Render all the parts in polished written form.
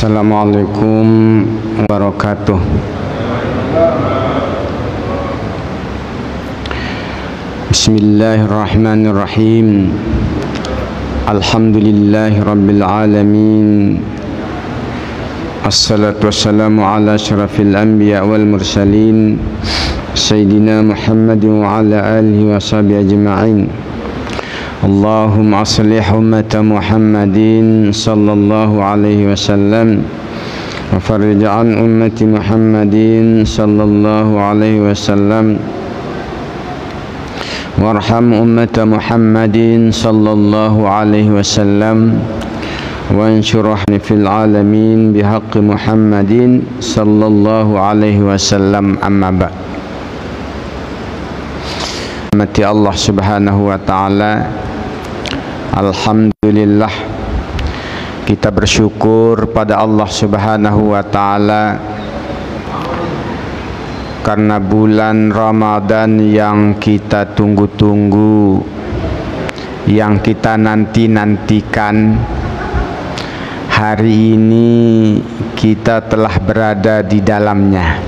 Assalamualaikum wabarakatuh. Bismillahirrahmanirrahim. Alhamdulillahi rabbil alamin. Assalatu wassalamu ala asyrafil anbiya wal mursalin Sayyidina Muhammadin wa ala alihi wa sahbihi ajma'in. Allahumma aslih ummata Muhammadin sallallahu alaihi wasallam wa farij an ummati Muhammadin sallallahu alaihi wasallam warham ummata Muhammadin sallallahu alaihi wasallam wa anshurhani fil alamin bihaqqi Muhammadin sallallahu alaihi wasallam. Amma ba'd. Mati Allah subhanahu wa ta'ala, alhamdulillah kita bersyukur pada Allah subhanahu wa ta'ala karena bulan Ramadan yang kita tunggu-tunggu, yang kita nanti-nantikan, hari ini kita telah berada di dalamnya.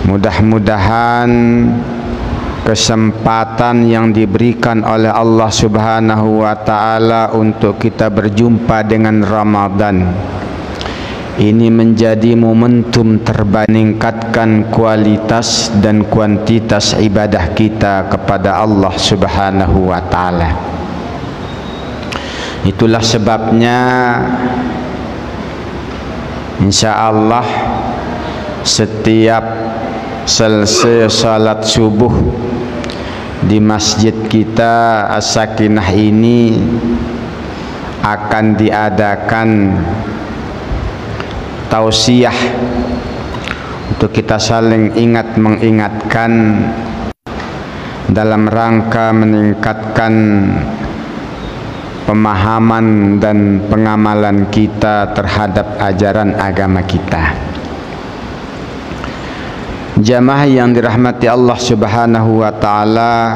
Mudah-mudahan kesempatan yang diberikan oleh Allah subhanahu wa ta'ala untuk kita berjumpa dengan Ramadan ini menjadi momentum terbaik meningkatkan kualitas dan kuantitas ibadah kita kepada Allah subhanahu wa ta'ala. Itulah sebabnya insya Allah setiap selesai salat subuh di masjid kita As-Sakinah ini akan diadakan tausiah untuk kita saling ingat mengingatkan dalam rangka meningkatkan pemahaman dan pengamalan kita terhadap ajaran agama kita. Jamaah yang dirahmati Allah subhanahu wa ta'ala,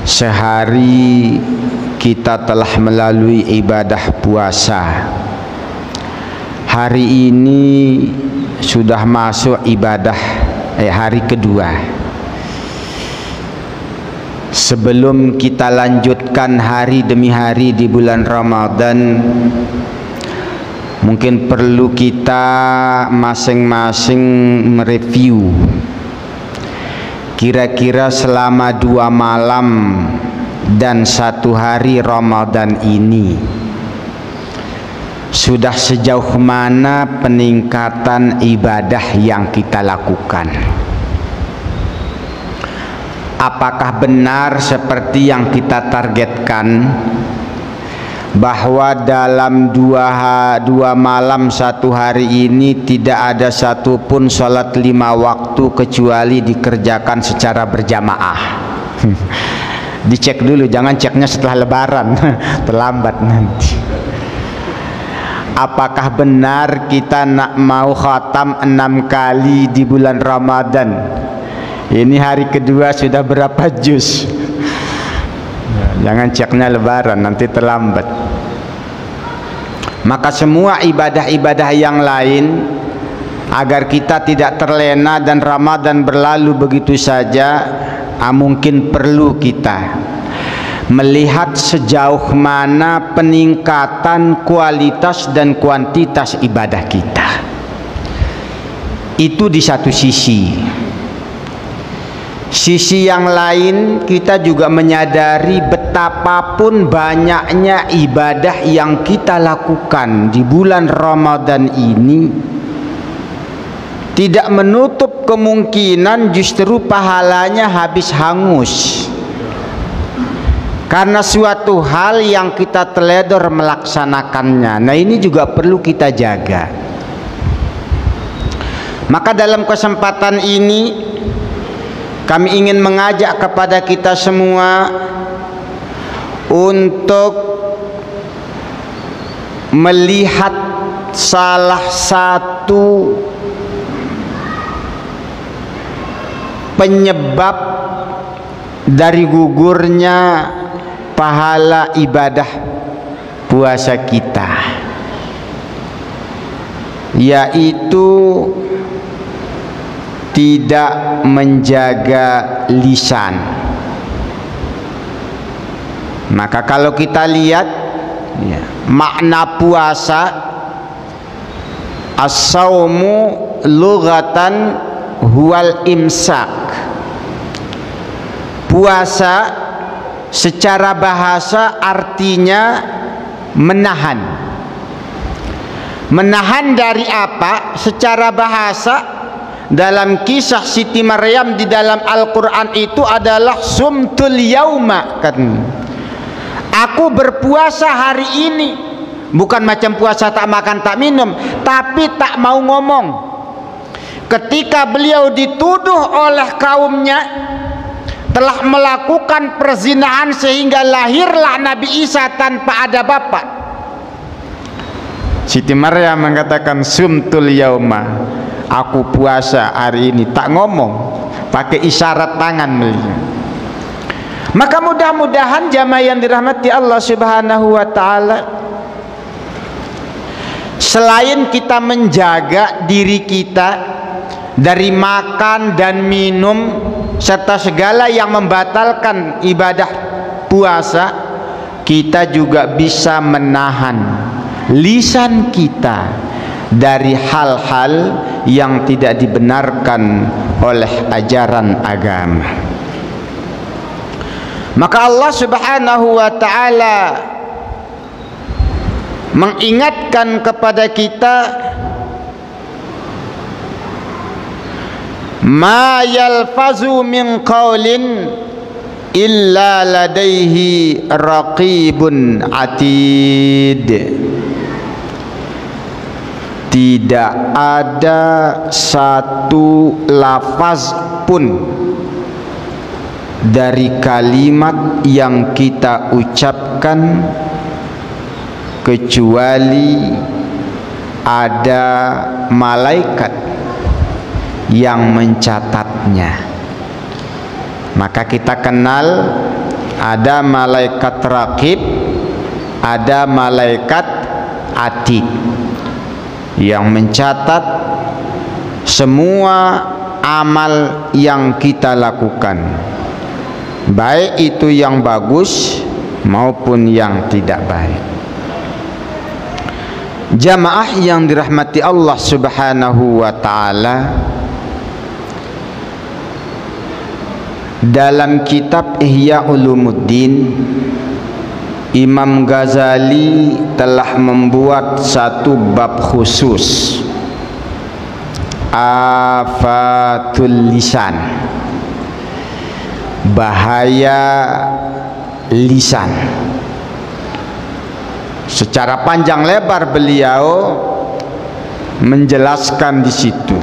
sehari kita telah melalui ibadah puasa. Hari ini sudah masuk ibadah hari kedua. Sebelum kita lanjutkan hari demi hari di bulan Ramadan, mungkin perlu kita masing-masing mereview kira-kira selama 2 malam dan 1 hari Ramadan ini sudah sejauh mana peningkatan ibadah yang kita lakukan. Apakah benar seperti yang kita targetkan bahwa dalam 2 malam 1 hari ini tidak ada satupun sholat 5 waktu kecuali dikerjakan secara berjamaah? Dicek dulu, jangan ceknya setelah lebaran terlambat nanti. Apakah benar kita nak mau khatam 6 kali di bulan Ramadan? Ini hari kedua sudah berapa juz? Jangan ceknya lebaran, nanti terlambat. Maka semua ibadah-ibadah yang lain, agar kita tidak terlena dan Ramadan berlalu begitu saja, mungkin perlu kita melihat sejauh mana peningkatan kualitas dan kuantitas ibadah kita. Itu di satu sisi. Sisi yang lain, kita juga menyadari betapapun banyaknya ibadah yang kita lakukan di bulan Ramadan ini tidak menutup kemungkinan justru pahalanya habis hangus karena suatu hal yang kita teledor melaksanakannya. Nah, ini juga perlu kita jaga. Maka dalam kesempatan ini kami ingin mengajak kepada kita semua untuk melihat salah satu penyebab dari gugurnya pahala ibadah puasa kita, yaitu tidak menjaga lisan. Maka kalau kita lihat ya, makna puasa, as-saumu lughatan huwal imsak. Puasa secara bahasa artinya menahan. Menahan dari apa? Secara bahasa dalam kisah Siti Maryam di dalam Al-Quran itu adalah sumtul yauma, kan? Aku berpuasa hari ini, bukan macam puasa tak makan tak minum, tapi tak mau ngomong. Ketika beliau dituduh oleh kaumnya telah melakukan perzinahan sehingga lahirlah Nabi Isa tanpa ada bapak, Siti Maryam mengatakan sumtul yauma, aku puasa hari ini, tak ngomong, pakai isyarat tangan beliau. Maka mudah-mudahan jamaah yang dirahmati Allah Subhanahu wa ta'ala, selain kita menjaga diri kita dari makan dan minum serta segala yang membatalkan ibadah puasa, kita juga bisa menahan lisan kita dari hal-hal yang tidak dibenarkan oleh ajaran agama. Maka Allah Subhanahu wa ta'ala mengingatkan kepada kita, ma yalfazu min qaulin illa ladaihi raqibun atid. Tidak ada satu lafaz pun dari kalimat yang kita ucapkan kecuali ada malaikat yang mencatatnya. Maka kita kenal ada malaikat raqib, ada malaikat atid yang mencatat semua amal yang kita lakukan, baik itu yang bagus maupun yang tidak baik. Jamaah yang dirahmati Allah Subhanahu wa ta'ala, dalam kitab Ihya Ulumuddin, Imam Ghazali telah membuat satu bab khusus, afatul lisan, bahaya lisan. Secara panjang lebar beliau menjelaskan di situ.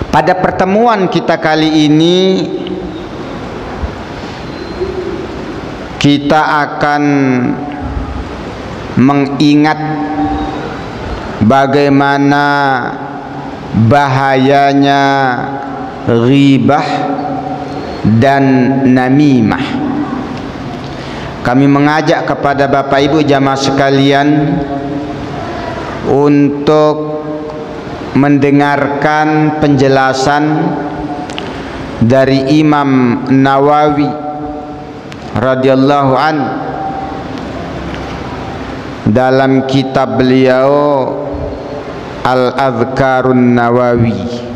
Pada pertemuan kita kali ini kita akan mengingat bagaimana bahayanya ghibah dan namimah. Kami mengajak kepada Bapak Ibu jamaah sekalian untuk mendengarkan penjelasan dari Imam Nawawi radhiyallahu an dalam kitab beliau Al-Adhkarun Nawawi.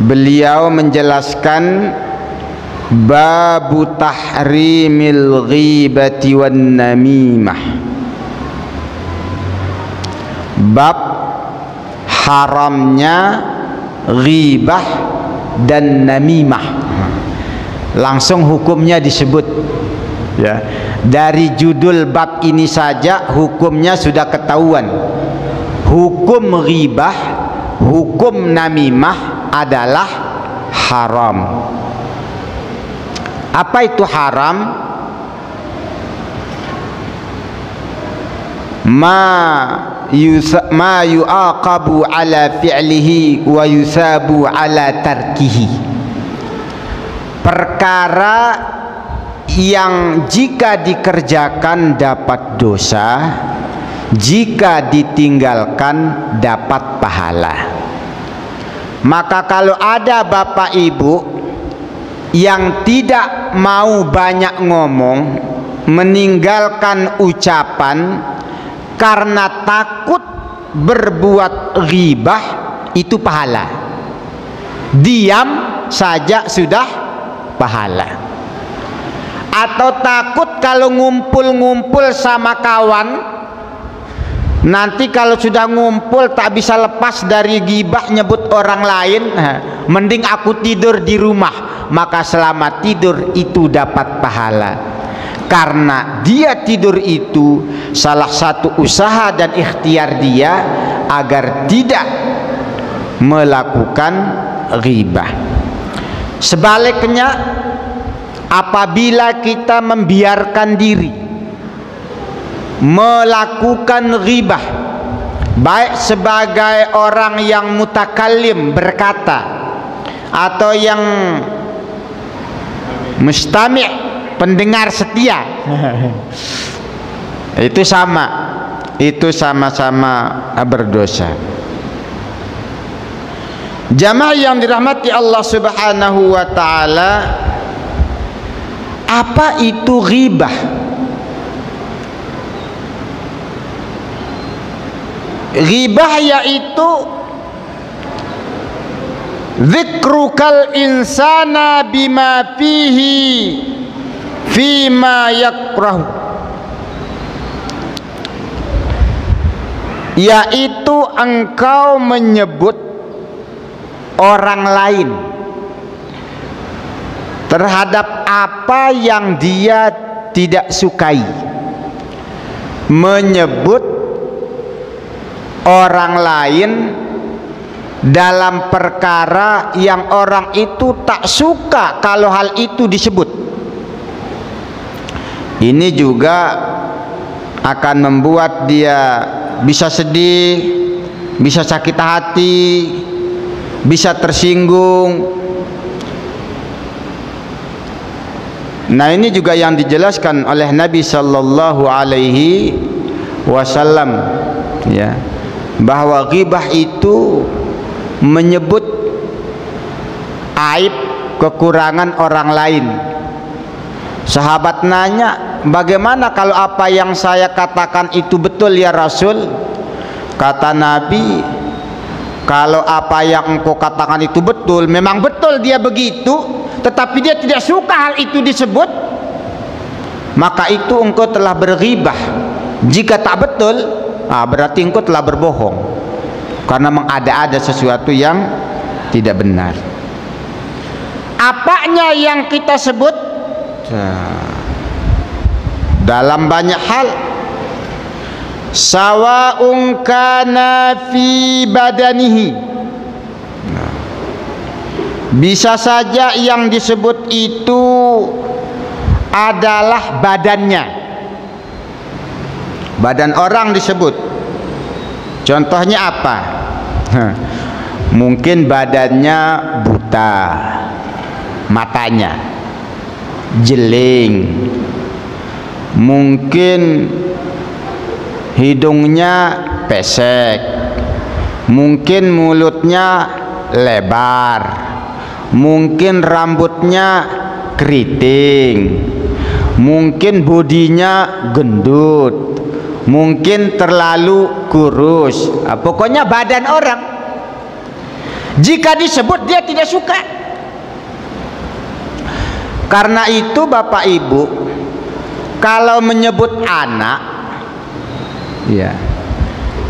Beliau menjelaskan babu tahrimil ghibati wan namimah, bab haramnya ghibah dan namimah. Langsung hukumnya disebut ya. Dari judul bab ini saja hukumnya sudah ketahuan. Hukum ghibah, hukum namimah adalah haram. Apa itu haram? Ma yu'aqabu ala fi'lihi wa yusabu ala tarkihi. Perkara yang jika dikerjakan dapat dosa, jika ditinggalkan dapat pahala. Maka kalau ada bapak ibu yang tidak mau banyak ngomong, meninggalkan ucapan karena takut berbuat ghibah, itu pahala. Diam saja sudah pahala. Atau takut kalau ngumpul-ngumpul sama kawan, nanti kalau sudah ngumpul tak bisa lepas dari ghibah nyebut orang lain, mending aku tidur di rumah. Maka selama tidur itu dapat pahala. Karena dia tidur itu salah satu usaha dan ikhtiar dia agar tidak melakukan ghibah. Sebaliknya, apabila kita membiarkan diri melakukan ghibah, baik sebagai orang yang mutakallim berkata, atau yang mustami' pendengar setia, itu sama-sama berdosa. Jamaah yang dirahmati Allah Subhanahu wa taala, apa itu ghibah? Ghibah yaitu dzikrukal insana bima fihi fima yakrahu, yaitu engkau menyebut orang lain terhadap apa yang dia tidak sukai, menyebut orang lain dalam perkara yang orang itu tak suka kalau hal itu disebut. Ini juga akan membuat dia bisa sedih, bisa sakit hati, bisa tersinggung. Nah, ini juga yang dijelaskan oleh Nabi Sallallahu Alaihi Wasallam, ya, bahwa ghibah itu menyebut aib, kekurangan orang lain. Sahabat nanya, bagaimana kalau apa yang saya katakan itu betul ya Rasul? Kata Nabi, kalau apa yang engkau katakan itu betul, memang betul dia begitu, tetapi dia tidak suka hal itu disebut, maka itu engkau telah berghibah. Jika tak betul, berarti engkau telah berbohong, karena mengada-ada sesuatu yang tidak benar. Apanya yang kita sebut? Dalam banyak hal, sawa'un kana fi badanihi, bisa saja yang disebut itu adalah badannya, badan orang disebut. Contohnya apa? Mungkin badannya buta, matanya jeling, mungkin hidungnya pesek, mungkin mulutnya lebar, mungkin rambutnya keriting, mungkin bodinya gendut, mungkin terlalu kurus. Pokoknya badan orang, jika disebut dia tidak suka. Karena itu Bapak Ibu, kalau menyebut anak, ya,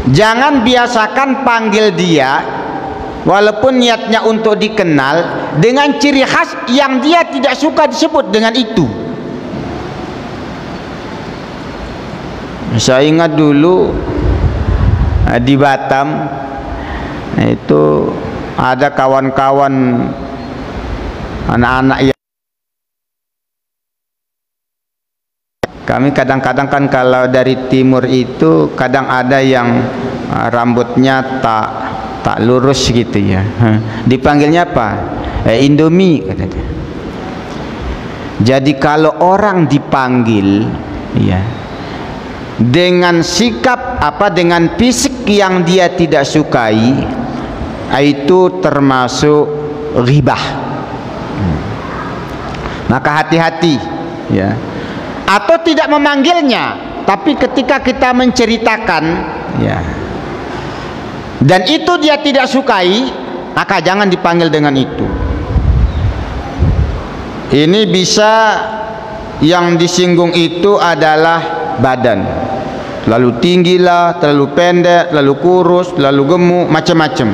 jangan biasakan panggil dia walaupun niatnya untuk dikenal dengan ciri khas yang dia tidak suka disebut dengan itu. Saya ingat dulu di Batam itu ada kawan-kawan anak-anak yang kami kadang-kadang kan kalau dari timur itu kadang ada yang rambutnya tak lurus gitu ya. Dipanggilnya apa? Indomie katanya. Jadi kalau orang dipanggil ya dengan sikap dengan fisik yang dia tidak sukai, itu termasuk ghibah. Maka hati-hati ya. Atau tidak memanggilnya, tapi ketika kita menceritakan ya, dan itu dia tidak sukai, maka jangan dipanggil dengan itu. Ini bisa yang disinggung itu adalah badan, terlalu tinggi lah, terlalu pendek, terlalu kurus, terlalu gemuk, macam-macam.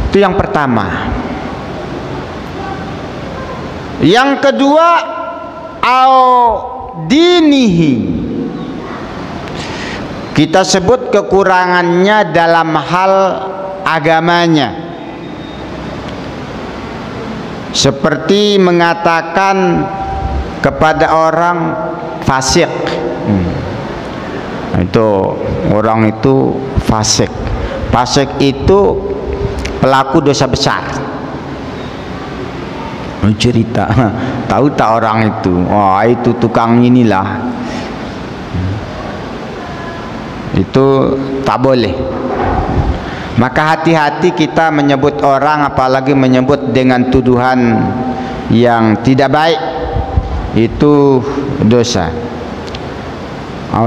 Itu yang pertama. Yang kedua, dinihi, kita sebut kekurangannya dalam hal agamanya, seperti mengatakan kepada orang fasik. Itu orang itu fasik. Fasik itu pelaku dosa besar. Cerita, tahu tak orang itu? Oh, itu tukang inilah. Itu tak boleh. Maka hati-hati kita menyebut orang, apalagi menyebut dengan tuduhan yang tidak baik, itu dosa.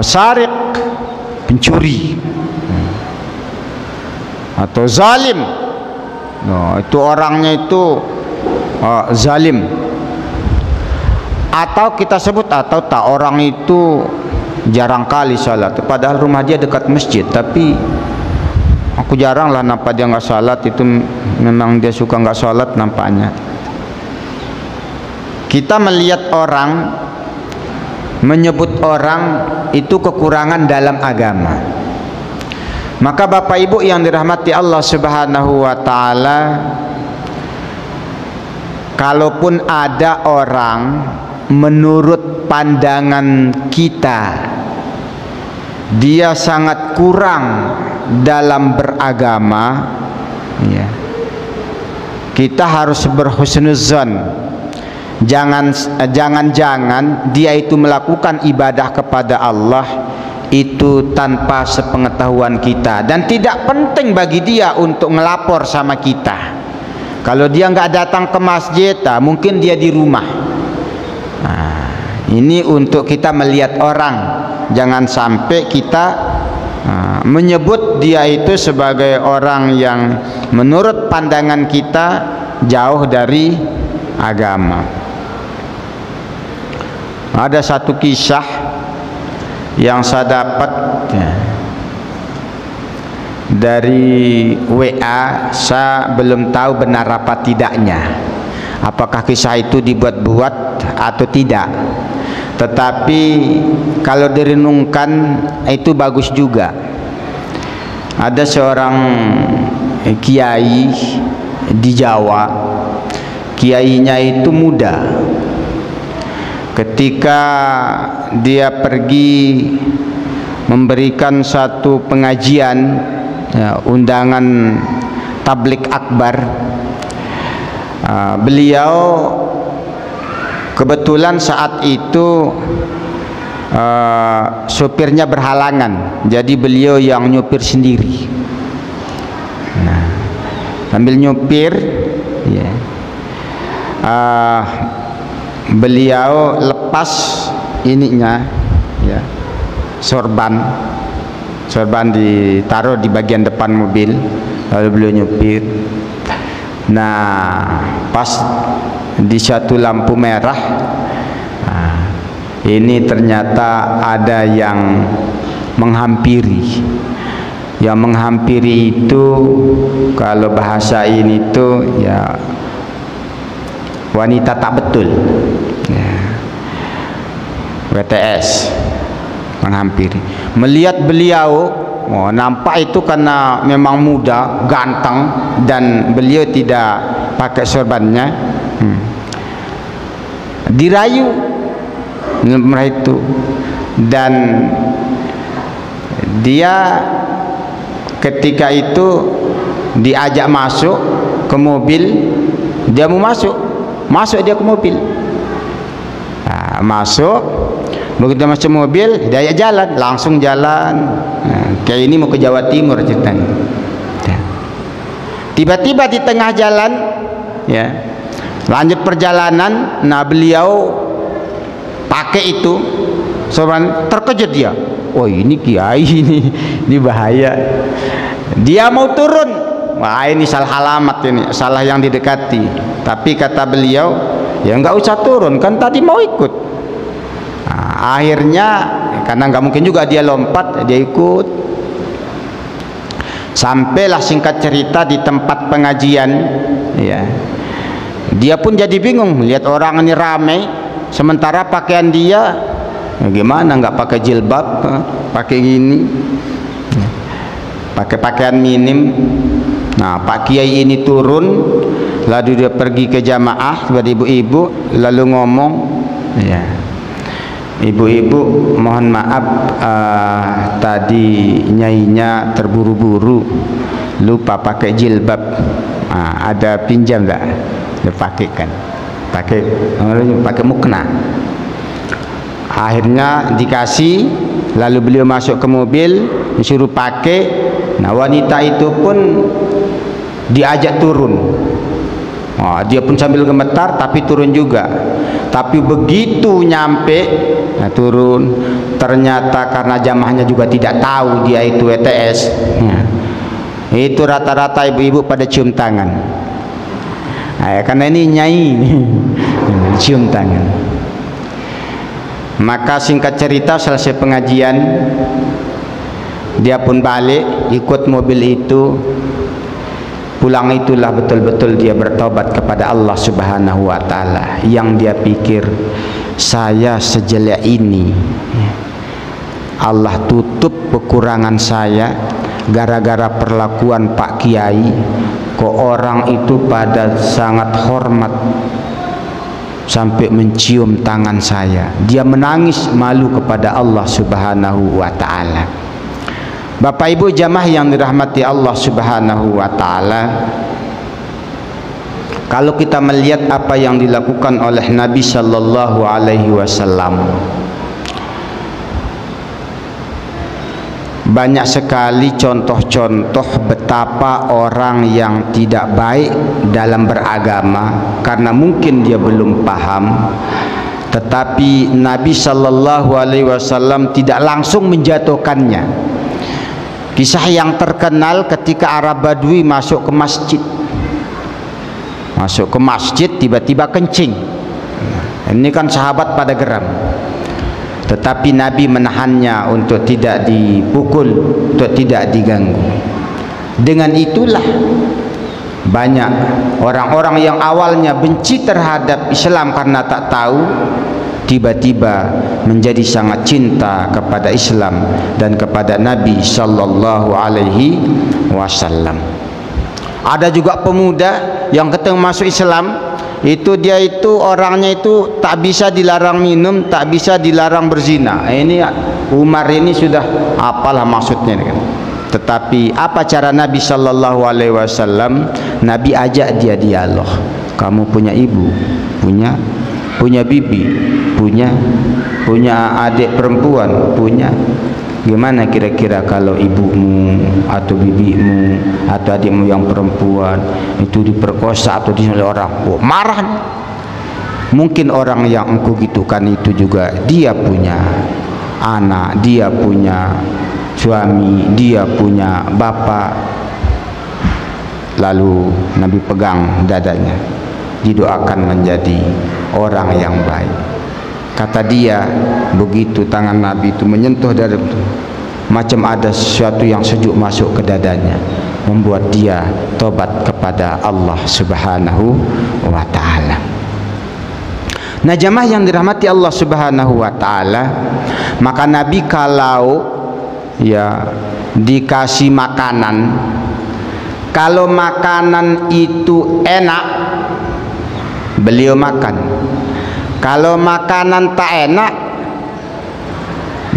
Sariq, pencuri, atau zalim, itu orangnya itu zalim. Atau kita sebut, atau tak, orang itu jarang kali salat, padahal rumah dia dekat masjid, tapi aku jarang lah nampak dia nggak salat. Itu memang dia suka nggak salat nampaknya. Kita melihat orang, menyebut orang itu kekurangan dalam agama. Maka Bapak Ibu yang dirahmati Allah Subhanahu wa taala, kalaupun ada orang menurut pandangan kita dia sangat kurang dalam beragama ya, kita harus berhusnuzan. Jangan-jangan dia itu melakukan ibadah kepada Allah itu tanpa sepengetahuan kita, dan tidak penting bagi dia untuk ngelapor sama kita. Kalau dia nggak datang ke masjid, mungkin dia di rumah. Ini untuk kita melihat orang, jangan sampai kita menyebut dia itu sebagai orang yang menurut pandangan kita jauh dari agama. Ada satu kisah yang saya dapat dari WA, saya belum tahu benar apa tidaknya, apakah kisah itu dibuat-buat atau tidak. Tetapi kalau direnungkan itu bagus juga. Ada seorang kiai di Jawa, kiainya itu muda. Ketika dia pergi memberikan satu pengajian undangan tablik akbar, beliau kebetulan saat itu sopirnya berhalangan, jadi beliau yang nyopir sendiri. Sambil nyopir ya, beliau lepas ininya ya, sorban ditaruh di bagian depan mobil, lalu beliau nyopir. Nah, pas di satu lampu merah, ini ternyata ada yang menghampiri. Yang menghampiri itu kalau bahasa ini tuh ya wanita tak betul ya, WTS menghampiri. Melihat beliau, nampak itu karena memang muda, ganteng, dan beliau tidak pakai sorbannya, dirayu mereka itu, dan dia ketika itu diajak masuk ke mobil, dia mau masuk, masuk dia ke mobil. Masuk, begitu masuk mobil dia ajak jalan, langsung jalan. Kayak ini mau ke Jawa Timur ceritanya. Tiba-tiba di tengah jalan, ya, lanjut perjalanan. Nah, beliau pakai itu, soalnya terkejut dia. Oh, ini kiai ini bahaya. Dia mau turun, wah ini salah alamat, ini salah yang didekati. Tapi kata beliau, ya nggak usah turun, kan tadi mau ikut. Nah, akhirnya karena nggak mungkin juga dia lompat, dia ikut. Sampailah singkat cerita di tempat pengajian, ya. Dia pun jadi bingung lihat orang ini ramai, sementara pakaian dia gimana, nggak pakai jilbab, pakai gini, pakai pakaian minim. Nah, Pak Kiai ini turun, lalu dia pergi ke jamaah kepada ibu-ibu, lalu ngomong, ya, ibu-ibu mohon maaf, tadi nyainya terburu-buru lupa pakai jilbab. Ada pinjam tak? Dia pakai kan, pakai mukna. Akhirnya dikasih, lalu beliau masuk ke mobil, disuruh pakai. Nah, wanita itu pun diajak turun. Dia pun sambil gemetar tapi turun juga. Tapi begitu nyampe, nah, turun, ternyata karena jamaahnya juga tidak tahu dia itu ETS, itu rata-rata ibu-ibu pada cium tangan. Karena ini nyai cium tangan. Maka singkat cerita selesai pengajian, dia pun balik ikut mobil itu. Pulang itulah betul-betul dia bertobat kepada Allah Subhanahu wa ta'ala. Yang dia pikir, saya sejelek ini, Allah tutup kekurangan saya gara-gara perlakuan Pak Kiai. Kok orang itu pada sangat hormat sampai mencium tangan saya. Dia menangis malu kepada Allah Subhanahu wa ta'ala. Bapak Ibu jamaah yang dirahmati Allah Subhanahu wa ta'ala, kalau kita melihat apa yang dilakukan oleh Nabi sallallahu alaihi wasallam, banyak sekali contoh-contoh betapa orang yang tidak baik dalam beragama karena mungkin dia belum paham, tetapi Nabi sallallahu alaihi wasallam tidak langsung menjatuhkannya. Kisah yang terkenal ketika Arab Badui masuk ke masjid, tiba-tiba kencing. Ini kan sahabat pada geram, tetapi Nabi menahannya untuk tidak dipukul, untuk tidak diganggu. Dengan itulah banyak orang-orang yang awalnya benci terhadap Islam karena tak tahu, tiba-tiba menjadi sangat cinta kepada Islam dan kepada Nabi sallallahu alaihi wasallam. Ada juga pemuda yang ketika masuk Islam itu, dia itu orangnya itu tak bisa dilarang minum, tak bisa dilarang berzina. Ini Umar ini sudah apalah maksudnya kan. Tetapi apa cara Nabi sallallahu alaihi wasallam? Nabi ajak dia dialog. Kamu punya ibu, punya bibi, punya adik perempuan, punya. Gimana kira-kira kalau ibumu atau bibimu atau adikmu yang perempuan itu diperkosa atau oleh orang? Marah. Mungkin orang yang engkau gitukan itu juga dia punya anak, dia punya suami, dia punya bapak. Lalu Nabi pegang dadanya, didoakan menjadi orang yang baik. Kata dia, begitu tangan Nabi itu menyentuh dada, macam ada sesuatu yang sejuk masuk ke dadanya, membuat dia tobat kepada Allah Subhanahu wa ta'ala. Nah jamaah yang dirahmati Allah Subhanahu wa ta'ala, maka Nabi kalau ya dikasih makanan, kalau makanan itu enak, beliau makan. Kalau makanan tak enak,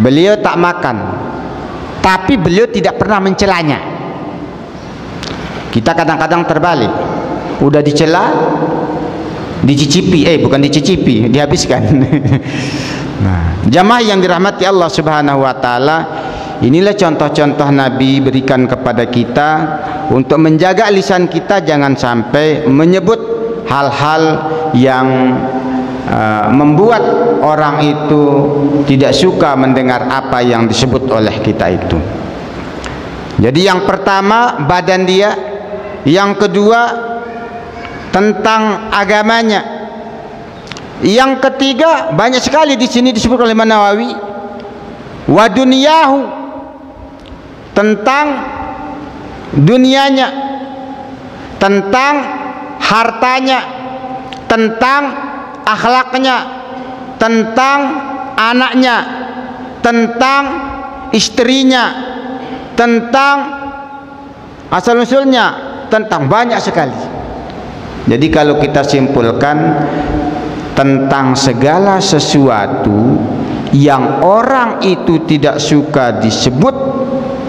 beliau tak makan. Tapi beliau tidak pernah mencelanya. Kita kadang-kadang terbalik, udah dicela dicicipi, bukan dicicipi, dihabiskan. Nah, jamaah yang dirahmati Allah Subhanahu wa taala, inilah contoh-contoh Nabi berikan kepada kita untuk menjaga lisan kita jangan sampai menyebut hal-hal yang membuat orang itu tidak suka mendengar apa yang disebut oleh kita itu. Jadi yang pertama badan dia, yang kedua tentang agamanya, yang ketiga banyak sekali di sini disebut oleh Imam Nawawi, wa dunyahu, tentang dunianya, tentang hartanya, tentang akhlaknya, tentang anaknya, tentang istrinya, tentang asal-usulnya, tentang banyak sekali. Jadi kalau kita simpulkan, tentang segala sesuatu yang orang itu tidak suka disebut,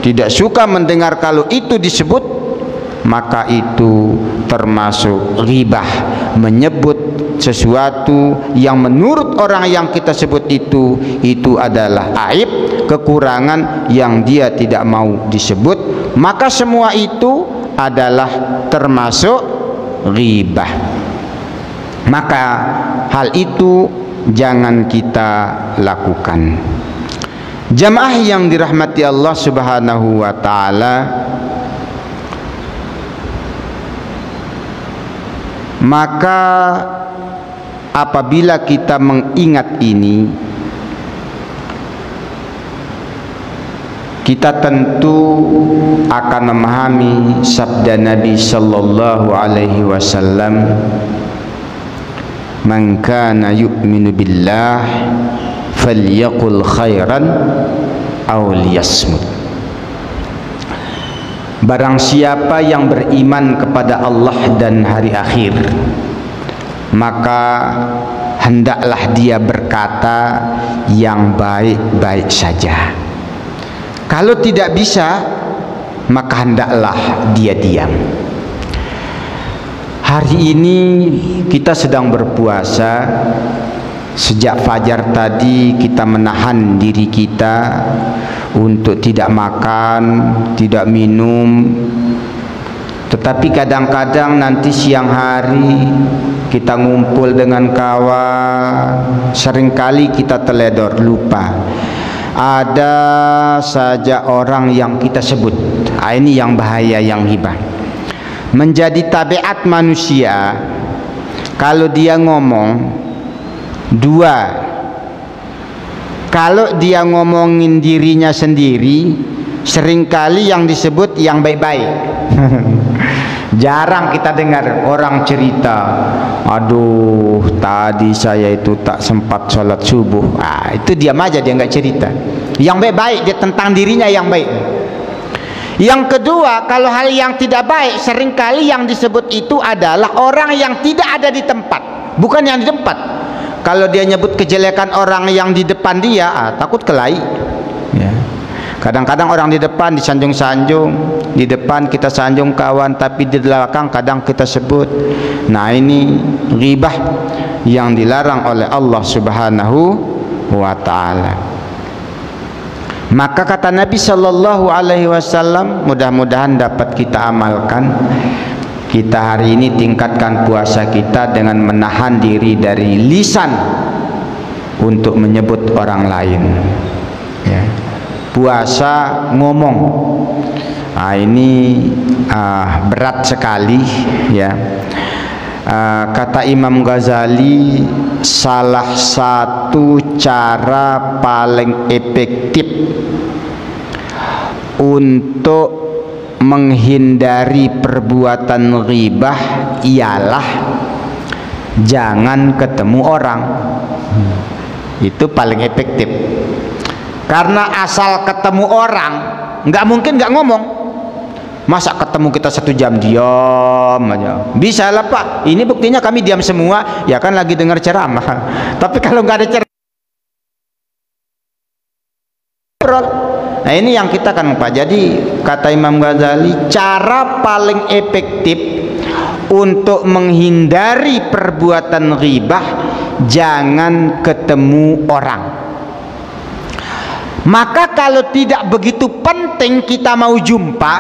tidak suka mendengar kalau itu disebut, maka itu termasuk ghibah, menyebut sesuatu yang menurut orang yang kita sebut itu adalah aib, kekurangan yang dia tidak mau disebut, maka semua itu adalah termasuk ghibah. Maka hal itu jangan kita lakukan. Jamaah yang dirahmati Allah Subhanahu wa taala, maka apabila kita mengingat ini, kita tentu akan memahami sabda Nabi sallallahu alaihi wasallam, man kana yu'minu billah falyaqul khairan aw liyasmut. Barang siapa yang beriman kepada Allah dan hari akhir, maka hendaklah dia berkata yang baik-baik saja. Kalau tidak bisa, maka hendaklah dia diam. Hari ini kita sedang berpuasa. Sejak fajar tadi kita menahan diri kita untuk tidak makan, tidak minum. Tetapi kadang-kadang nanti siang hari kita ngumpul dengan kawan, seringkali kita teledor, lupa. Ada saja orang yang kita sebut. Ini yang bahaya, yang ghibah. Menjadi tabiat manusia, kalau dia ngomong dua, kalau dia ngomongin dirinya sendiri, seringkali yang disebut yang baik-baik. Jarang kita dengar orang cerita, aduh tadi saya itu tak sempat sholat subuh. Itu diam aja, dia nggak cerita. Yang baik-baik dia tentang dirinya yang baik. Yang kedua, kalau hal yang tidak baik, seringkali yang disebut itu adalah orang yang tidak ada di tempat, bukan yang di tempat. Kalau dia nyebut kejelekan orang yang di depan dia, takut kelahi. Ya. Kadang-kadang orang di depan disanjung-sanjung, di depan kita sanjung kawan, tapi di belakang kadang kita sebut. Nah, ini ghibah yang dilarang oleh Allah Subhanahu wa taala. Maka kata Nabi sallallahu alaihi wasallam, mudah-mudahan dapat kita amalkan. Kita hari ini tingkatkan puasa kita dengan menahan diri dari lisan untuk menyebut orang lain. Ya. Puasa ngomong, ini berat sekali. Ya. Kata Imam Ghazali, salah satu cara paling efektif untuk menghindari perbuatan ghibah ialah jangan ketemu orang. Itu paling efektif. Karena asal ketemu orang, nggak mungkin nggak ngomong. Masa ketemu kita 1 jam diam aja? Bisa lah Pak. Ini buktinya kami diam semua. Ya kan lagi dengar ceramah. Tapi kalau nggak ada ceramah, nah ini yang kita kan Pak. Jadi kata Imam Ghazali, cara paling efektif untuk menghindari perbuatan ghibah, jangan ketemu orang. Maka kalau tidak begitu penting kita mau jumpa,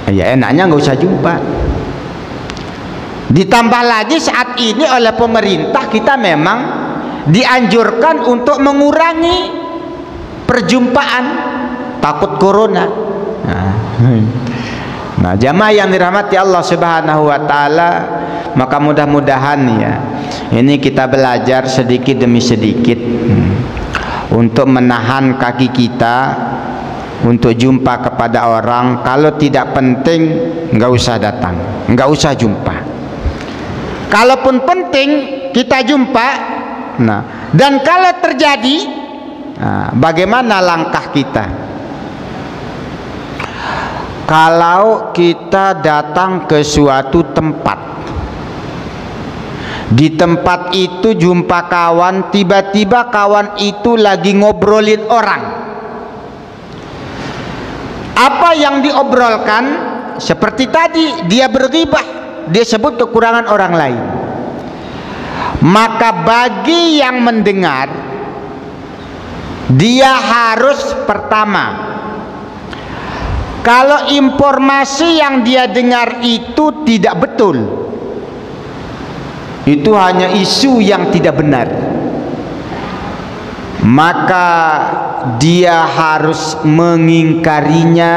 ya enaknya nggak usah jumpa. Ditambah lagi saat ini oleh pemerintah kita memang dianjurkan untuk mengurangi perjumpaan, takut corona. Nah, jamaah yang dirahmati Allah Subhanahu wa taala, maka mudah-mudahan ya ini kita belajar sedikit demi sedikit untuk menahan kaki kita untuk jumpa kepada orang. Kalau tidak penting nggak usah datang, nggak usah jumpa. Kalaupun penting kita jumpa. Nah, dan kalau terjadi, bagaimana langkah kita? Kalau kita datang ke suatu tempat, di tempat itu jumpa kawan, tiba-tiba kawan itu lagi ngobrolin orang. Apa yang diobrolkan? Seperti tadi, dia berghibah, dia sebut kekurangan orang lain. Maka bagi yang mendengar, dia harus pertama, kalau informasi yang dia dengar itu tidak betul, itu hanya isu yang tidak benar, maka dia harus mengingkarinya,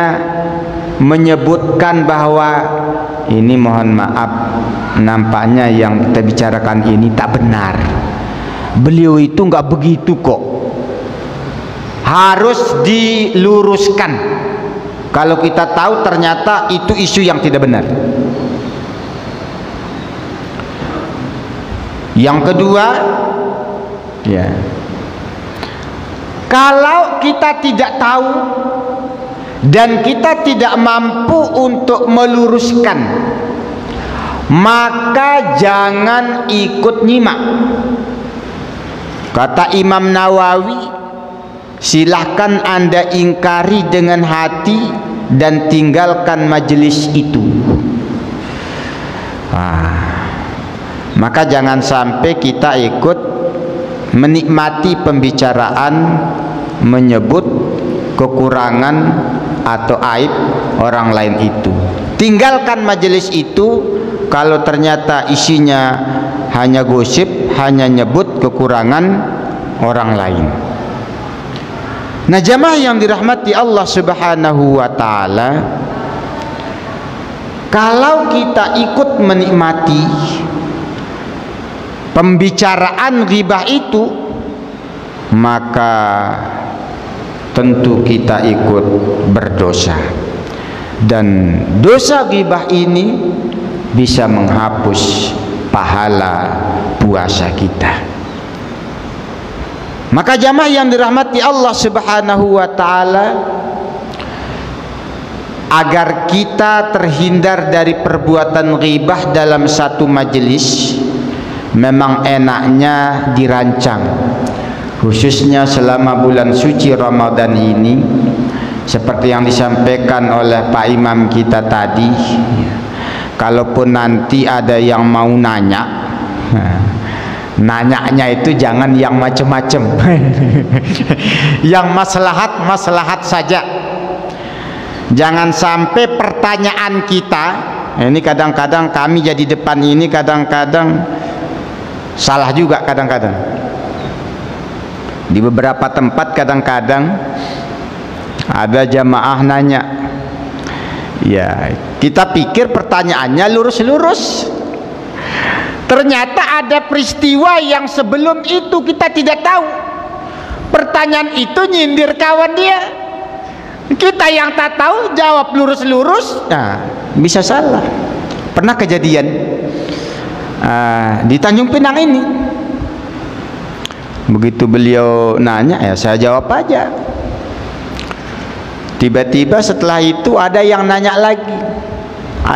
menyebutkan bahwa ini mohon maaf, nampaknya yang kita bicarakan ini tak benar, beliau itu nggak begitu kok, harus diluruskan kalau kita tahu ternyata itu isu yang tidak benar. Yang kedua, ya, kalau kita tidak tahu dan kita tidak mampu untuk meluruskan, maka jangan ikut nyimak. Kata Imam Nawawi, silahkan Anda ingkari dengan hati dan tinggalkan majelis itu. Maka jangan sampai kita ikut menikmati pembicaraan menyebut kekurangan atau aib orang lain itu. Tinggalkan majelis itu kalau ternyata isinya hanya gosip, hanya nyebut kekurangan orang lain. Nah, jamaah yang dirahmati Allah Subhanahu wa taala, kalau kita ikut menikmati pembicaraan ghibah itu, maka tentu kita ikut berdosa, dan dosa ghibah ini bisa menghapus pahala puasa kita. Maka jamaah yang dirahmati Allah Subhanahu wa taala, agar kita terhindar dari perbuatan ghibah dalam satu majelis, memang enaknya dirancang, khususnya selama bulan suci Ramadan ini, seperti yang disampaikan oleh Pak Imam kita tadi. Kalaupun nanti ada yang mau nanya, nanyanya itu jangan yang macam-macam, yang maslahat saja. Jangan sampai pertanyaan kita, ini kadang-kadang kami jadi depan ini kadang-kadang salah juga, kadang-kadang di beberapa tempat kadang-kadang ada jamaah nanya, ya kita pikir pertanyaannya lurus-lurus, ternyata ada peristiwa yang sebelum itu kita tidak tahu. Pertanyaan itu nyindir kawan dia, kita yang tak tahu jawab lurus-lurus, nah bisa salah. Pernah kejadian di Tanjung Pinang ini, begitu beliau nanya, ya saya jawab aja. Tiba-tiba setelah itu ada yang nanya lagi.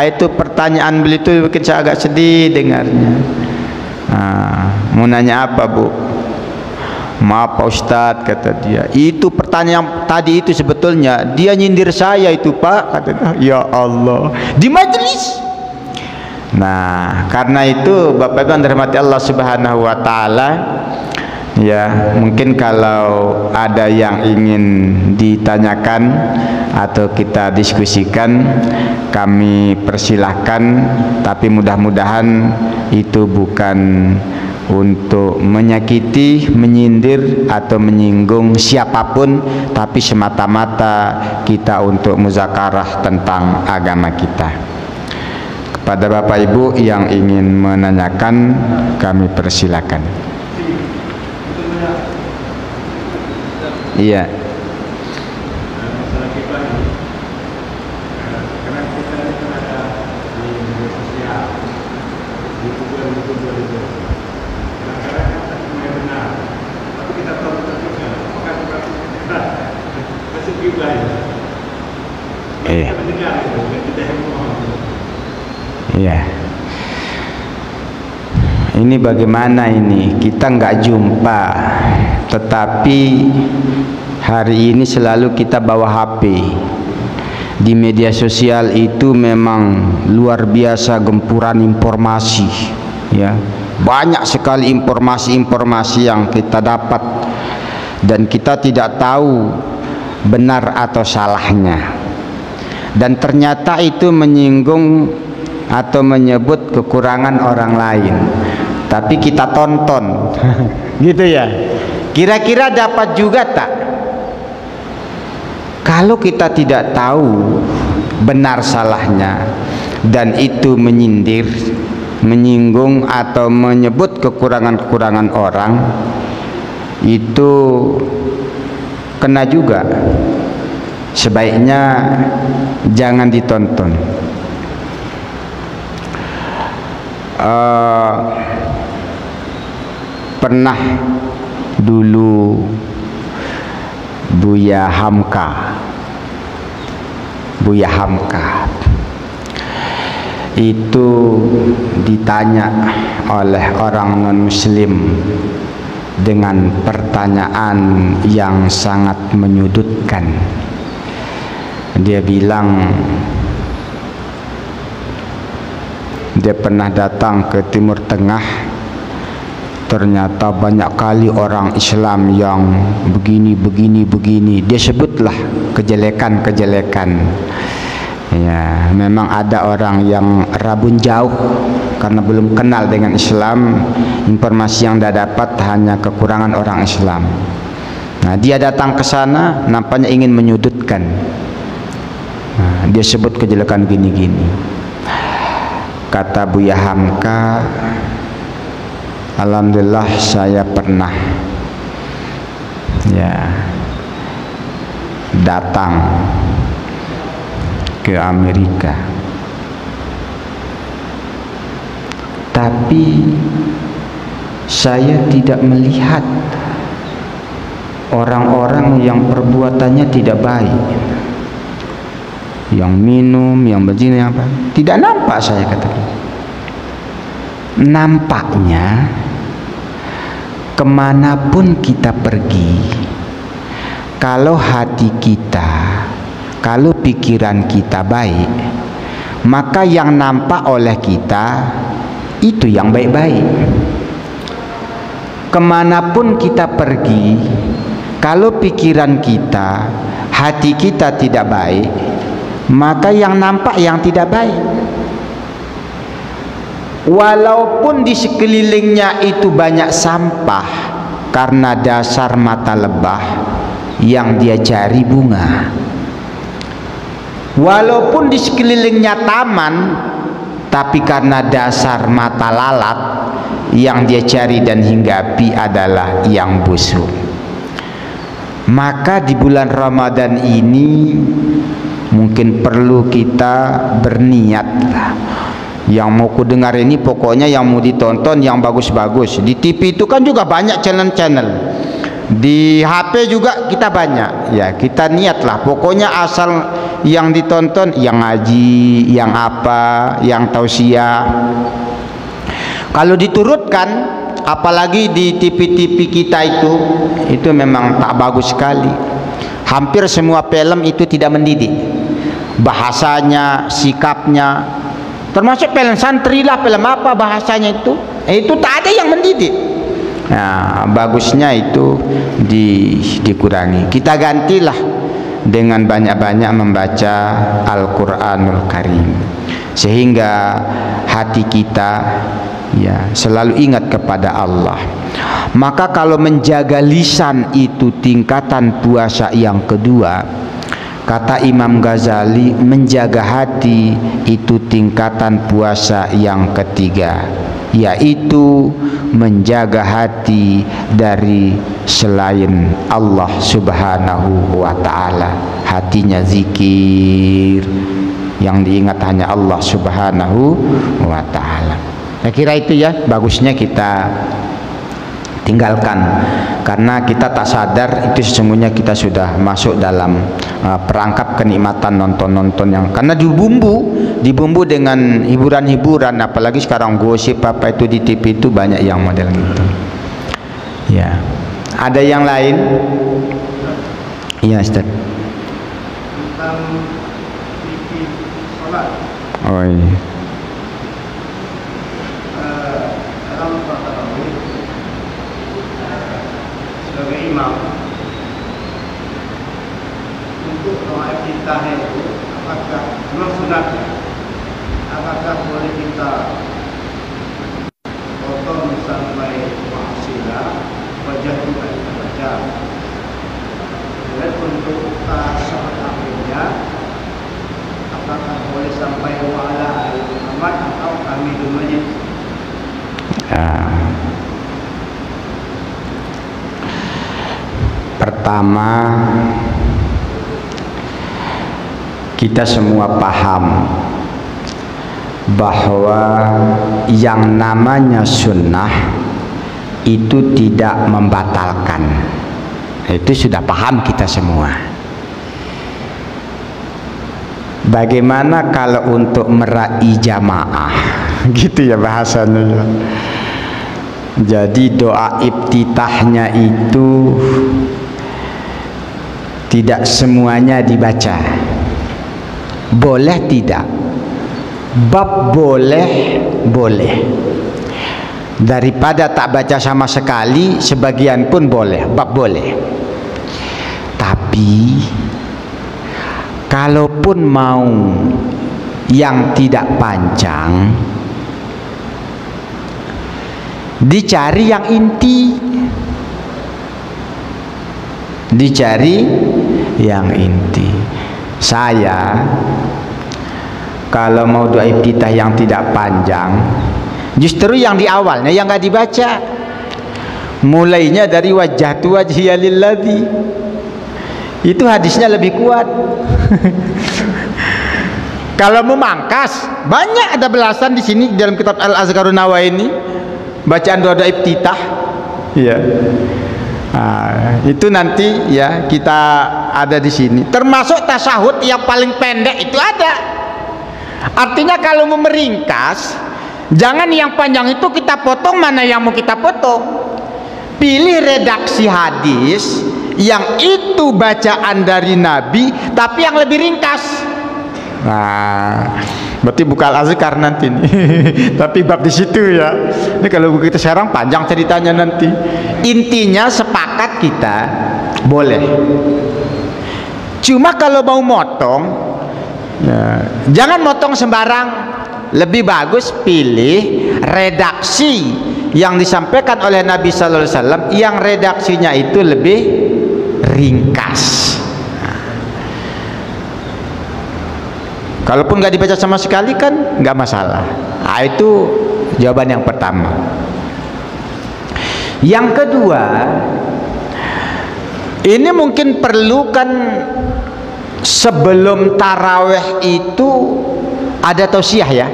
Itu pertanyaan beliau itu bikin saya agak sedih dengarnya. Mau nanya apa, Bu? Maaf Pak Ustadz, kata dia, itu pertanyaan tadi itu sebetulnya dia nyindir saya itu Pak, kata dia. Ya Allah, di majelis Nah, karena itu Bapak Ibu yang dirahmati Allah Subhanahu wa taala, ya, mungkin kalau ada yang ingin ditanyakan atau kita diskusikan, kami persilahkan, tapi mudah-mudahan itu bukan untuk menyakiti, menyindir atau menyinggung siapapun, tapi semata-mata kita untuk muzakarah tentang agama kita. Kepada Bapak Ibu yang ingin menanyakan, kami persilakan. Iya. Iya. Ini bagaimana ini? Kita nggak jumpa, tetapi hari ini selalu kita bawa HP. Di media sosial itu memang luar biasa gempuran informasi, ya. Banyak sekali informasi-informasi yang kita dapat dan kita tidak tahu benar atau salahnya. Dan ternyata itu menyinggung atau menyebut kekurangan orang lain, tapi kita tonton. Gitu ya. Kira-kira dapat juga tak? Kalau kita tidak tahu benar salahnya dan itu menyindir, menyinggung atau menyebut kekurangan-kekurangan orang, itu kena juga. Sebaiknya jangan ditonton. Pernah dulu Buya Hamka itu ditanya oleh orang non-muslim dengan pertanyaan yang sangat menyudutkan. Dia bilang dia pernah datang ke Timur Tengah, ternyata banyak kali orang Islam yang begini. Dia sebutlah kejelekan-kejelekan. Ya, memang ada orang yang rabun jauh karena belum kenal dengan Islam. Informasi yang dia dapat hanya kekurangan orang Islam. Nah, dia datang ke sana nampaknya ingin menyudutkan. Nah, dia sebut kejelekan gini-gini. Kata Buya Hamka, alhamdulillah saya pernah datang ke Amerika, tapi saya tidak melihat orang-orang yang perbuatannya tidak baik, yang minum, yang berzina, yang apa, tidak nampak saya, kata. Nampaknya kemanapun kita pergi, kalau hati kita, kalau pikiran kita baik, maka yang nampak oleh kita itu yang baik-baik. Kemanapun kita pergi, kalau pikiran kita, hati kita tidak baik, maka yang nampak yang tidak baik. Walaupun di sekelilingnya itu banyak sampah, karena dasar mata lebah yang dia cari bunga. Walaupun di sekelilingnya taman, tapi karena dasar mata lalat yang dia cari dan hinggapi adalah yang busuk. Maka di bulan Ramadan ini mungkin perlu kita berniat. Yang mau ku dengar ini pokoknya yang mau ditonton yang bagus-bagus. Di TV itu kan juga banyak channel-channel. Di HP juga kita banyak. Ya, kita niatlah pokoknya asal yang ditonton yang ngaji, yang apa, yang tausiah. Kalau diturutkan, apalagi di TV-TV kita itu memang tak bagus sekali. Hampir semua film itu tidak mendidik. Bahasanya, sikapnya termasuk film santri lah, film apa bahasanya itu tak ada yang mendidik. Nah, bagusnya itu dikurangi. Kita gantilah dengan banyak-banyak membaca Al-Quranul Karim, sehingga hati kita ya selalu ingat kepada Allah. Maka kalau menjaga lisan itu tingkatan puasa yang kedua, kata Imam Ghazali, menjaga hati itu tingkatan puasa yang ketiga, yaitu menjaga hati dari selain Allah Subhanahu wa ta'ala. Hatinya zikir, yang diingat hanya Allah Subhanahu wa ta'ala. Saya kira itu ya, bagusnya kita tinggalkan, karena kita tak sadar itu sesungguhnya kita sudah masuk dalam perangkap kenikmatan nonton-nonton yang, karena dibumbu dengan hiburan-hiburan, apalagi sekarang gosip apa itu di TV itu banyak yang model gitu ya. Ada yang lain? Iya Ustaz. Tentang fikih salat. Oh iya. Dalam sholat tarawih sebagai imam, untuk doa iftitah itu apakah memang sunat? Apakah boleh kita potong sampai wasilah wajah juga kita baca? Dan untuk sholat akhirnya, apakah boleh sampai wa'ala Muhammad atau kami dulunya? Pertama, kita semua paham bahwa yang namanya sunnah itu tidak membatalkan. Itu sudah paham kita semua. Bagaimana kalau untuk meraih jamaah? Gitu ya bahasanya. Jadi doa iftitahnya itu tidak semuanya dibaca. Boleh tidak? Bab boleh, boleh. Daripada tak baca sama sekali, sebagian pun boleh, bab boleh. Tapi kalaupun mau yang tidak panjang, dicari yang inti, dicari yang inti. Saya kalau mau doa iftitah yang tidak panjang, justru yang di awalnya yang nggak dibaca, mulainya dari wajjahtu wajhiya lilladzi. Itu hadisnya lebih kuat. Kalau memangkas, banyak, ada belasan di sini dalam kitab Al-Azkarun Nawaini, bacaan doa iftitah. Ya. Nah, itu nanti ya kita ada di sini. Termasuk tasyahud yang paling pendek itu ada. Artinya kalau mau meringkas, jangan yang panjang itu kita potong, mana yang mau kita potong. Pilih redaksi hadis yang itu bacaan dari Nabi, tapi yang lebih ringkas. Nah, berarti buka Al-Azkar nanti nih. Tapi bab di situ ya. Ini kalau kita sekarang panjang ceritanya nanti. Intinya sepakat kita boleh. Cuma kalau mau motong, ya, jangan motong sembarang. Lebih bagus pilih redaksi yang disampaikan oleh Nabi Sallallahu Alaihi Wasallam, yang redaksinya itu lebih ringkas. Kalaupun nggak dibaca sama sekali kan nggak masalah. Nah, itu jawaban yang pertama. Yang kedua, ini mungkin perlu kan sebelum taraweh itu ada tausiah ya.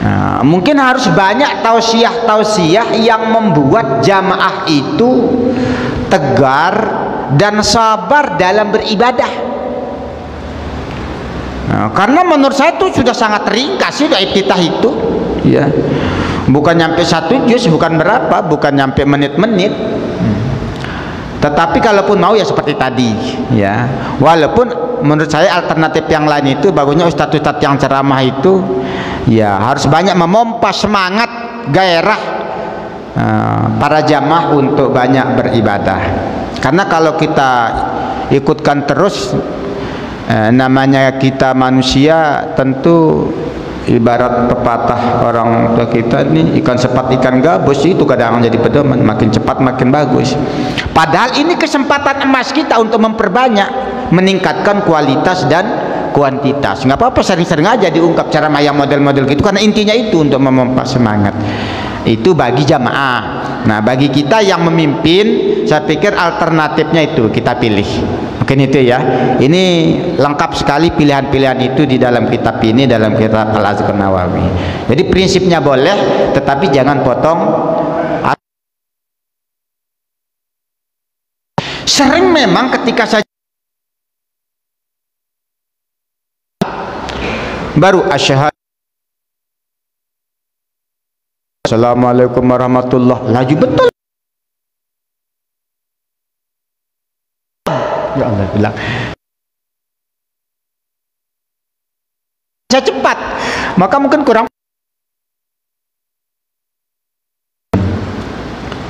Nah, mungkin harus banyak tausiah yang membuat jamaah itu tegar dan sabar dalam beribadah. Nah, karena menurut saya itu sudah sangat ringkas sih iftitah itu, ya. Bukan nyampe 1 juz, bukan berapa, bukan nyampe menit-menit. Tetapi kalaupun mau ya seperti tadi, ya. Walaupun menurut saya alternatif yang lain itu bagusnya ustadz-ustadz yang ceramah itu ya harus banyak memompa semangat gairah para jamaah untuk banyak beribadah. Karena kalau kita ikutkan terus namanya kita manusia, tentu ibarat pepatah orang tua kita nih, ikan cepat ikan gabus itu kadang jadi pedoman, makin cepat makin bagus. Padahal ini kesempatan emas kita untuk memperbanyak, meningkatkan kualitas dan kuantitas. Nggak apa-apa sering-sering aja diungkap cara yang model-model gitu, karena intinya itu untuk memompa semangat. Itu bagi jamaah. Nah, bagi kita yang memimpin, saya pikir alternatifnya itu kita pilih. Mungkin itu ya. Ini lengkap sekali pilihan-pilihan itu di dalam kitab ini, dalam kitab Al-Azkar Nawawi. Jadi prinsipnya boleh, tetapi jangan potong. Sering memang ketika saya baru asyhadu Assalamualaikum warahmatullahi, laju betul. Ya Allah bilang saya cepat, maka mungkin kurang.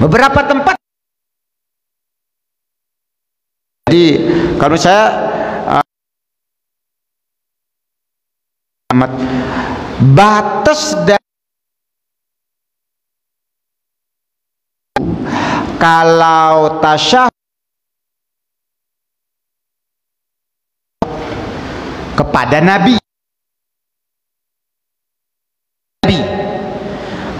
Beberapa tempat. Jadi kalau saya amat batas dari kalau tasyahud kepada Nabi,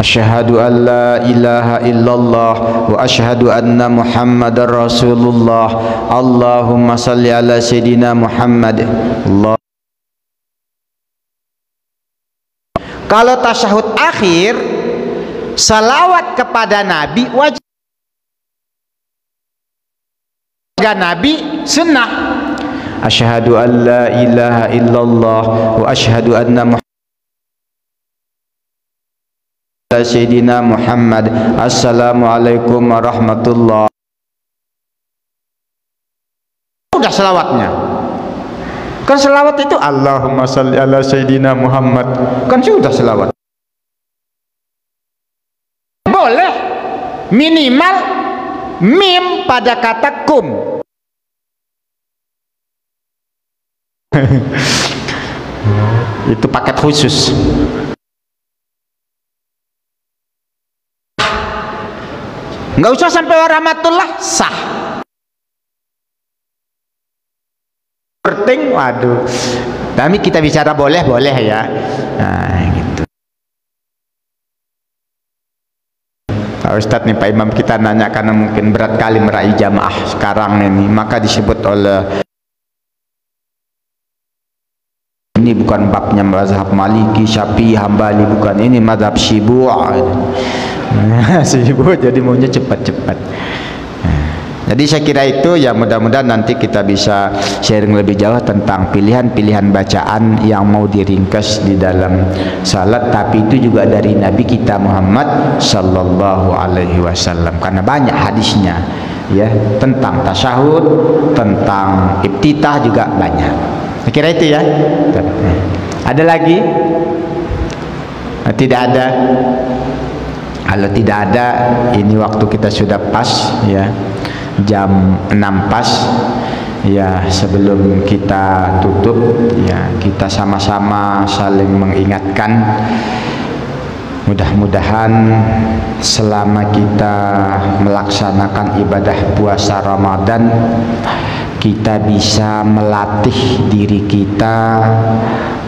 asyhadu an la ilaha illallah wa asyhadu anna muhammadar rasulullah, Allahumma salli ala sayyidina Muhammad. Allah. Kalau tasyahud akhir salawat kepada Nabi wajib, Nabi sunnah. Asyhadu an la ilaha illallah wa asyhadu anna muhammadar sayyidina Muhammad. Assalamualaikum warahmatullahi. Udah selawatnya. Kan selawat itu Allahumma shalli ala sayyidina Muhammad. Kan sudah selawat. Boleh minimal mim pada kata kum. Itu paket khusus. Nggak usah sampai warahmatullah, sah. Penting, waduh. Tapi kita bicara boleh ya. Nah, gitu. Pak Ustadz nih, Pak Imam kita nanya karena mungkin berat kali meraih jamaah sekarang ini, maka disebut oleh ini bukan babnya mazhab Maliki, Syafi'i, Hambali, bukan, ini mazhab Syibu'. Sibuk, jadi maunya cepat-cepat. Jadi saya kira itu ya, mudah-mudahan nanti kita bisa sharing lebih jauh tentang pilihan-pilihan bacaan yang mau diringkas di dalam salat, tapi itu juga dari Nabi kita Muhammad sallallahu alaihi wasallam, karena banyak hadisnya ya tentang tasyahud, tentang iftitah juga banyak. Saya kira itu ya. Ada lagi? Tidak ada. Kalau tidak ada, ini waktu kita sudah pas ya, jam 6 pas ya. Sebelum kita tutup ya, kita sama-sama saling mengingatkan, mudah-mudahan selama kita melaksanakan ibadah puasa Ramadan, kita bisa melatih diri kita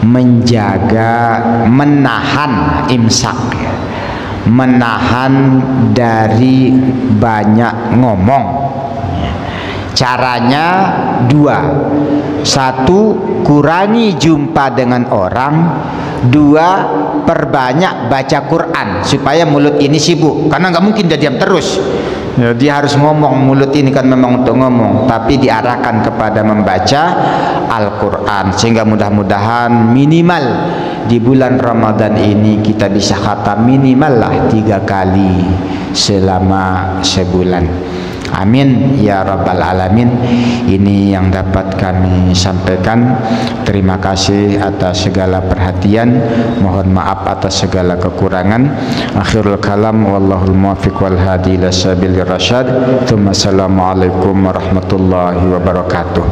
menjaga, menahan imsak, menahan dari banyak ngomong. Caranya dua: satu, kurangi jumpa dengan orang; dua, perbanyak baca Quran supaya mulut ini sibuk, karena nggak mungkin dia diam terus ya, dia harus ngomong. Mulut ini kan memang untuk ngomong, tapi diarahkan kepada membaca Al-Quran, sehingga mudah-mudahan minimal di bulan Ramadan ini kita bisa khatam minimal lah 3 kali selama sebulan. Amin ya rabbal alamin. Ini yang dapat kami sampaikan. Terima kasih atas segala perhatian, mohon maaf atas segala kekurangan. Akhirul kalam, wallahul muwaffiq wal hadi ila sabilir rasyad. Assalamualaikum warahmatullahi wabarakatuh.